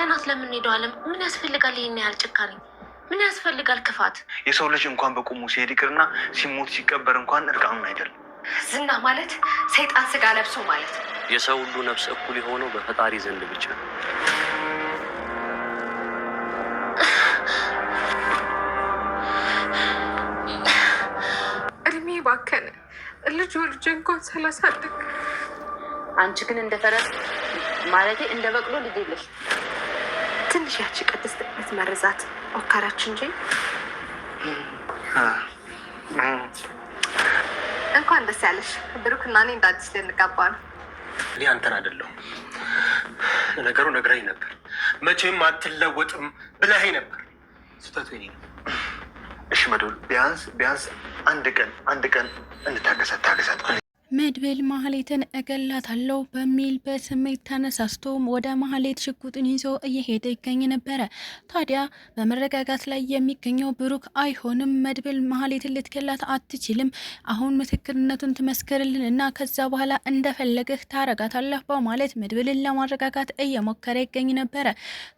ጥለናት ለምን ሄደው አለም? ምን ያስፈልጋል ይሄን ያህል ጭካኔ? ምን ያስፈልጋል ክፋት? የሰው ልጅ እንኳን በቁሙ ሲሄድ ይቅርና ሲሞት ሲቀበር እንኳን እርቃኑን አይደለም። ዝና ማለት ሰይጣን ስጋ ለብሶ ማለት ነው። የሰው ሁሉ ነፍስ እኩል የሆነው በፈጣሪ ዘንድ ብቻ ነው። እድሜ ባከነ ልጅ ወልጅ እንኳን ሳላሳድግ አንቺ ግን እንደፈረስ ማለቴ እንደ በቅሎ ልጅ የለሽ። ትንሽ ያቺ ቅድስት መርዛት ሞከረች እንጂ እንኳን ደስ ያለሽ ብሩክ እና እኔ እንደ አዲስ ልንጋባ ነው። እኔ አንተን አይደለሁም። ነገሩ ነግረኝ ነበር። መቼም አትለወጥም ብለኸኝ ነበር። ስህተቱ የእኔ ነው። እሺ መድብል፣ ቢያንስ አንድ ቀን እንታገሳት። መድብል ማህሌትን እገላታለሁ በሚል በስሜት ተነሳስቶ ወደ ማህሌት ሽጉጥን ይዞ እየሄደ ይገኝ ነበረ። ታዲያ በመረጋጋት ላይ የሚገኘው ብሩክ አይሆንም፣ መድብል ማህሌትን ልትገላት አትችልም፣ አሁን ምስክርነቱን ትመስክርልን እና ከዛ በኋላ እንደፈለገህ ታረጋታለህ በማለት መድብልን ለማረጋጋት እየሞከረ ይገኝ ነበረ።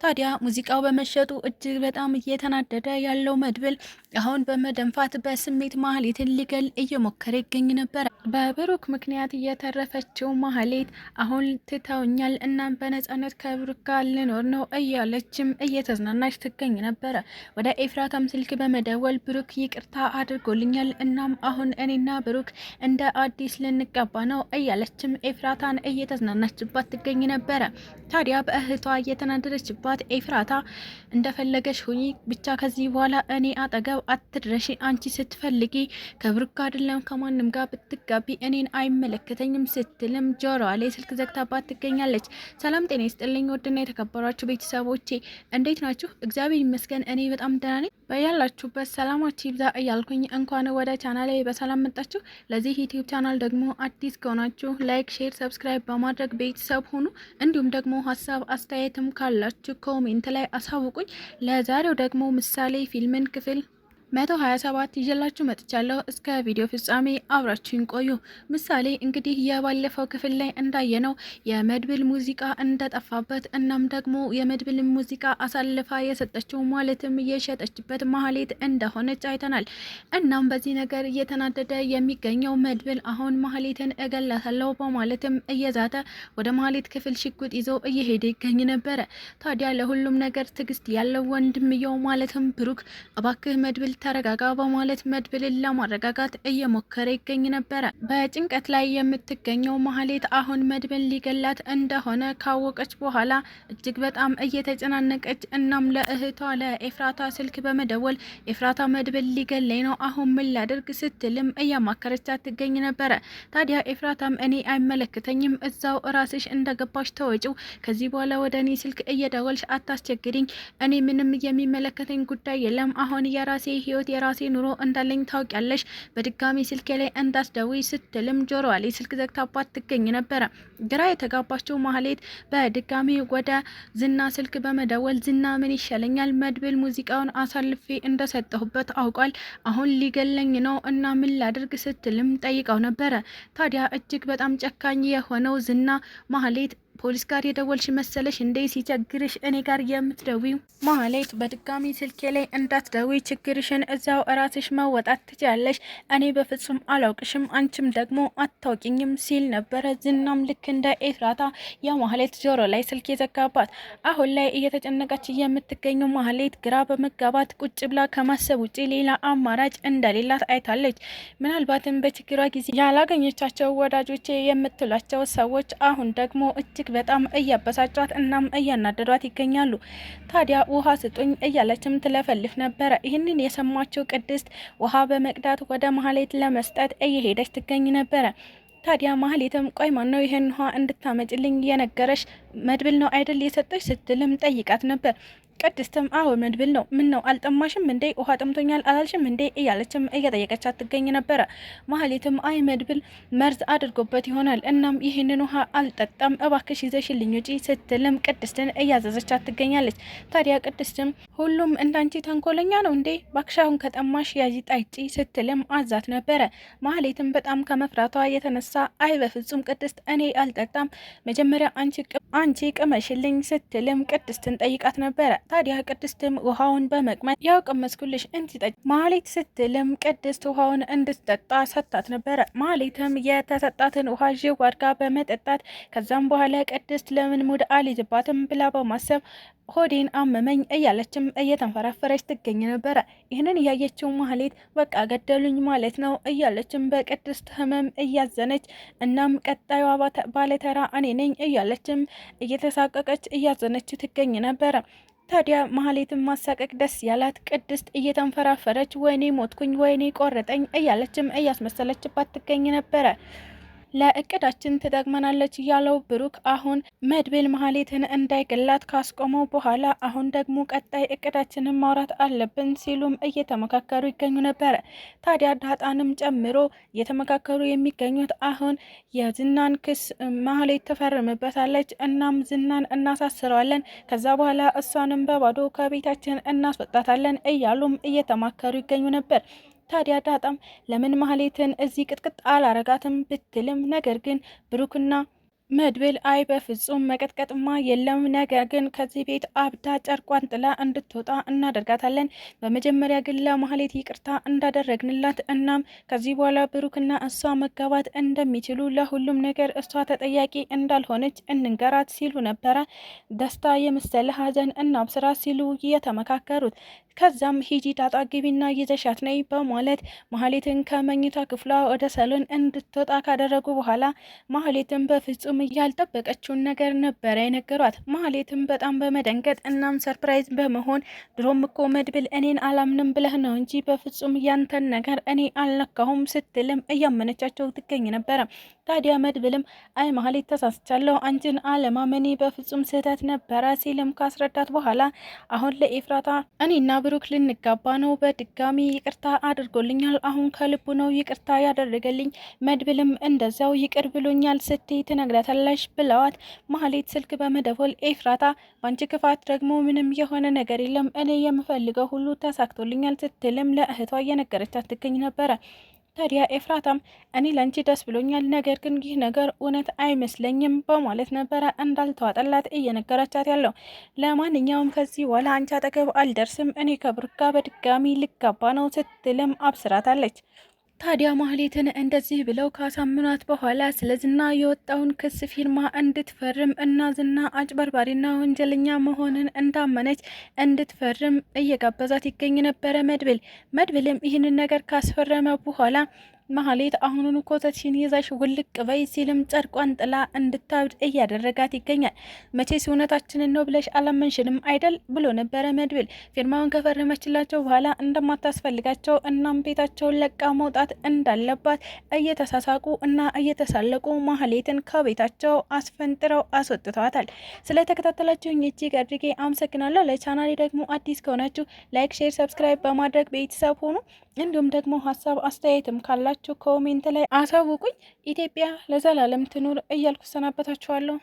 ታዲያ ሙዚቃው በመሸጡ እጅግ በጣም እየተናደደ ያለው መድብል አሁን በመደንፋት በስሜት ማህሌትን ሊገል እየሞከረ ይገኝ ነበረ። በብሩክ ምክንያት እየተረፈችው ማህሌት አሁን ትተውኛል እና በነጻነት ከብሩክ ጋር ልኖር ነው እያለችም እየተዝናናች ትገኝ ነበረ። ወደ ኤፍራታም ስልክ በመደወል ብሩክ ይቅርታ አድርጎልኛል፣ እናም አሁን እኔና ብሩክ እንደ አዲስ ልንጋባ ነው እያለችም ኤፍራታን እየተዝናናችባት ትገኝ ነበረ። ታዲያ በእህቷ እየተናደደችባት ኤፍራታ እንደፈለገች ሁኚ፣ ብቻ ከዚህ በኋላ እኔ አጠገብ አትድረሺ፣ አንቺ ስትፈልጊ ከብሩክ ጋር አይደለም ከማንም ጋር ብትጋቢ እኔን አይመለከተኝም ስትልም ጆሮዋ ላይ ስልክ ዘግታባት ትገኛለች። ሰላም ጤና ይስጥልኝ ውድና የተከበራችሁ ቤተሰቦቼ እንዴት ናችሁ? እግዚአብሔር ይመስገን እኔ በጣም ደህና ነኝ። በያላችሁበት ሰላማችሁ ይብዛ እያልኩኝ እንኳን ወደ ቻናሌ በሰላም መጣችሁ። ለዚህ ዩቲዩብ ቻናል ደግሞ አዲስ ከሆናችሁ ላይክ፣ ሼር፣ ሰብስክራይብ በማድረግ ቤተሰብ ሁኑ። እንዲሁም ደግሞ ሀሳብ አስተያየትም ካላችሁ ኮሜንት ላይ አሳውቁኝ። ለዛሬው ደግሞ ምሳሌ ፊልምን ክፍል 127 ይዤላችሁ መጥቻለሁ። እስከ ቪዲዮ ፍጻሜ አብራችሁን ቆዩ። ምሳሌ እንግዲህ የባለፈው ክፍል ላይ እንዳየነው የመድብል ሙዚቃ እንደጠፋበት እናም ደግሞ የመድብል ሙዚቃ አሳልፋ የሰጠችው ማለትም የሸጠችበት ማህሌት እንደሆነች አይተናል። እናም በዚህ ነገር እየተናደደ የሚገኘው መድብል አሁን ማህሌትን እገላታለሁ በማለትም እየዛተ ወደ ማህሌት ክፍል ሽጉጥ ይዞ እየሄደ ይገኝ ነበረ። ታዲያ ለሁሉም ነገር ትዕግስት ያለው ወንድምየው ማለትም ብሩክ እባክህ መድብል ተረጋጋ በማለት መድብልን ለማረጋጋት እየሞከረ ይገኝ ነበረ። በጭንቀት ላይ የምትገኘው ማህሌት አሁን መድብል ሊገላት እንደሆነ ካወቀች በኋላ እጅግ በጣም እየተጨናነቀች እናም ለእህቷ ለኤፍራታ ስልክ በመደወል ኤፍራታ መድብል ሊገለኝ ነው አሁን ምን ላድርግ ስትልም እያማከረቻት ትገኝ ነበረ። ታዲያ ኤፍራታም እኔ አይመለከተኝም፣ እዛው ራስሽ እንደገባሽ ተወጪው፣ ከዚህ በኋላ ወደ እኔ ስልክ እየደወልሽ አታስቸግሪኝ፣ እኔ ምንም የሚመለከተኝ ጉዳይ የለም፣ አሁን የራሴ ህይወት የራሴ ኑሮ እንዳለኝ ታውቂያለሽ፣ በድጋሚ ስልኬ ላይ እንዳስደውይ ስትልም ጆሮዋ ላይ ስልክ ዘግታባት ትገኝ ነበረ። ግራ የተጋባችው ማህሌት በድጋሚ ወደ ዝና ስልክ በመደወል ዝና ምን ይሻለኛል፣ መድብል ሙዚቃውን አሳልፌ እንደሰጠሁበት አውቋል፣ አሁን ሊገለኝ ነው እና ምን ላድርግ ስትልም ጠይቀው ነበረ። ታዲያ እጅግ በጣም ጨካኝ የሆነው ዝና ማህሌት ፖሊስ ጋር የደወልሽ መሰለሽ እንዴ? ሲቸግርሽ እኔ ጋር የምትደዊው ማህሌት በድጋሚ ስልኬ ላይ እንዳትደዊ፣ ችግርሽን እዛው እራስሽ መወጣት ትችያለሽ፣ እኔ በፍጹም አላውቅሽም፣ አንቺም ደግሞ አታውቂኝም ሲል ነበረ። ዝናም ልክ እንደ ኤፍራታ የማህሌት ጆሮ ላይ ስልክ የዘጋባት። አሁን ላይ እየተጨነቀች የምትገኘው ማህሌት ግራ በመጋባት ቁጭ ብላ ከማሰብ ውጭ ሌላ አማራጭ እንደሌላት አይታለች። ምናልባትም በችግሯ ጊዜ ያላገኘቻቸው ወዳጆቼ የምትሏቸው ሰዎች አሁን ደግሞ እጅግ በጣም እያበሳጫት እናም እያናደዷት ይገኛሉ። ታዲያ ውሃ ስጡኝ እያለችም ትለፈልፍ ነበረ። ይህንን የሰማችው ቅድስት ውሃ በመቅዳት ወደ ማህሌት ለመስጠት እየሄደች ትገኝ ነበረ። ታዲያ ማህሌትም ቆይ ማን ነው ይሄን ውሃ እንድታመጭልኝ የነገረሽ? መድብል ነው አይደል የሰጠሽ ስትልም ጠይቃት ነበር። ቅድስትም አዎ መድብል ነው፣ ምን ነው አልጠማሽም እንዴ? ውሃ ጠምቶኛል አላልሽም እንዴ? እያለችም እየጠየቀቻት ትገኝ ነበረ። ማህሌትም አይ መድብል መርዝ አድርጎበት ይሆናል፣ እናም ይህንን ውሃ አልጠጣም፣ እባክሽ ይዘሽልኝ ውጪ ስትልም ቅድስትን እያዘዘቻት ትገኛለች። ታዲያ ቅድስትም ሁሉም እንዳንቺ ተንኮለኛ ነው እንዴ? እባክሽ አሁን ከጠማሽ ያዢ ጣይጪ ስትልም አዛት ነበረ። ማህሌትም በጣም ከመፍራቷ የተነሳ አይ በፍጹም ቅድስት እኔ አልጠጣም፣ መጀመሪያ አንቺ ቅመሽልኝ ስትልም ቅድስትን ጠይቃት ነበረ። ታዲያ ቅድስትም ውሃውን በመቅመጥ ያው ቀመስኩልሽ እንዲጠጭ ማህሌት ስትልም ቅድስት ውሃውን እንድትጠጣ ሰጣት ነበረ። ማህሌትም የተሰጣትን ውሃ ዥው አድርጋ በመጠጣት ከዛም በኋላ ቅድስት ለምን ሙድ አልይዝባትም ብላ በማሰብ ሆዴን አመመኝ እያለችም እየተንፈራፈረች ትገኝ ነበረ። ይህንን እያየችው ማህሌት በቃ ገደሉኝ ማለት ነው እያለችም በቅድስት ህመም እያዘነች እናም ቀጣዩ ባለተራ እኔ ነኝ እያለችም እየተሳቀቀች እያዘነች ትገኝ ነበረ። ታዲያ ማህሌትን ማሳቀቅ ደስ ያላት ቅድስት እየተንፈራፈረች ወይኔ ሞትኩኝ፣ ወይኔ ቆረጠኝ እያለችም እያስመሰለችባት ትገኝ ነበረ። ለእቅዳችን ትጠቅመናለች ያለው ብሩክ አሁን መድብል ማህሌትን እንዳይገላት ካስቆመው በኋላ አሁን ደግሞ ቀጣይ እቅዳችንን ማውራት አለብን ሲሉም እየተመካከሩ ይገኙ ነበረ። ታዲያ ዳጣንም ጨምሮ እየተመካከሩ የሚገኙት አሁን የዝናን ክስ ማህሌት ትፈርምበታለች፣ እናም ዝናን እናሳስረዋለን፣ ከዛ በኋላ እሷንም በባዶ ከቤታችን እናስወጣታለን እያሉም እየተማከሩ ይገኙ ነበር። ታዲያ ዳጣም ለምን ማህሌትን እዚህ ቅጥቅጥ አላረጋትም ብትልም ነገር ግን ብሩክና መድብል አይ በፍጹም መቀጥቀጥማ የለም፣ ነገር ግን ከዚህ ቤት አብዳ ጨርቋን ጥላ እንድትወጣ እናደርጋታለን። በመጀመሪያ ግን ለማህሌት ይቅርታ እንዳደረግንላት እናም ከዚህ በኋላ ብሩክና እሷ መጋባት እንደሚችሉ ለሁሉም ነገር እሷ ተጠያቂ እንዳልሆነች እንንገራት ሲሉ ነበረ። ደስታ የመሰለ ሀዘን እናብስራ ሲሉ የተመካከሩት። ከዛም ሂጂ ዳጣ ግቢና ይዘሻት ነይ በማለት ማህሌትን ከመኝታ ክፍሏ ወደ ሰሎን እንድትወጣ ካደረጉ በኋላ ማህሌትን በፍጹም ያልጠበቀችውን ነገር ነበረ የነገሯት። ማህሌትም በጣም በመደንገጥ እናም ሰርፕራይዝ በመሆን ድሮም እኮ መድብል እኔን አላምንም ብለህ ነው እንጂ በፍጹም ያንተን ነገር እኔ አልነካሁም ስትልም እያመነቻቸው ትገኝ ነበረ። ታዲያ መድብልም አይ ማህሌት ተሳስቻለሁ፣ አንቺን አለማመኔ በፍጹም ስህተት ነበረ ሲልም ካስረዳት በኋላ አሁን ለኤፍራታ እኔና ብሩክ ልንጋባ ነው፣ በድጋሚ ይቅርታ አድርጎልኛል፣ አሁን ከልቡ ነው ይቅርታ ያደረገልኝ፣ መድብልም እንደዛው ይቅር ብሎኛል ስትይ ትነግረታለሽ ብለዋት ማህሌት ስልክ በመደወል ኤፍራታ ባንቺ ክፋት ደግሞ ምንም የሆነ ነገር የለም፣ እኔ የምፈልገው ሁሉ ተሳክቶልኛል ስትልም ለእህቷ እየነገረቻት ትገኝ ነበረ። ታዲያ ኤፍራታም እኔ ለአንቺ ደስ ብሎኛል፣ ነገር ግን ይህ ነገር እውነት አይመስለኝም በማለት ነበረ እንዳልተዋጠላት እየነገረቻት ያለው። ለማንኛውም ከዚህ በኋላ አንቺ አጠገብ አልደርስም፣ እኔ ከብሩክ ጋር በድጋሚ ልጋባ ነው ስትልም አብስራታለች። ታዲያ ማህሌትን እንደዚህ ብለው ካሳምኗት በኋላ ስለ ዝና የወጣውን ክስ ፊርማ እንድትፈርም እና ዝና አጭበርባሪና ወንጀለኛ መሆንን እንዳመነች እንድትፈርም እየጋበዛት ይገኝ ነበረ መድብልም ይህንን ነገር ካስፈረመ በኋላ ማህሌት አሁኑን ኮተትሽን ይዛሽ ውልቅ በይ ሲልም ጨርቋን ጥላ እንድታብድ እያደረጋት ይገኛል። መቼስ እውነታችንን ነው ብለሽ አላመንሽንም አይደል ብሎ ነበረ መድብል። ፊርማውን ከፈረመችላቸው በኋላ እንደማታስፈልጋቸው እናም ቤታቸውን ለቃ መውጣት እንዳለባት እየተሳሳቁ እና እየተሳለቁ ማህሌትን ከቤታቸው አስፈንጥረው አስወጥተዋታል። ስለተከታተላችሁኝ እጅግ አድርጌ አመሰግናለሁ። ለቻናሌ ደግሞ አዲስ ከሆናችሁ ላይክ፣ ሼር፣ ሰብስክራይብ በማድረግ ቤተሰብ ሆኑ። እንዲሁም ደግሞ ሀሳብ አስተያየትም ካላችሁ ኮሜንት ላይ አሳውቁኝ። ኢትዮጵያ ለዘላለም ትኑር እያልኩ ሰናበታችኋለሁ።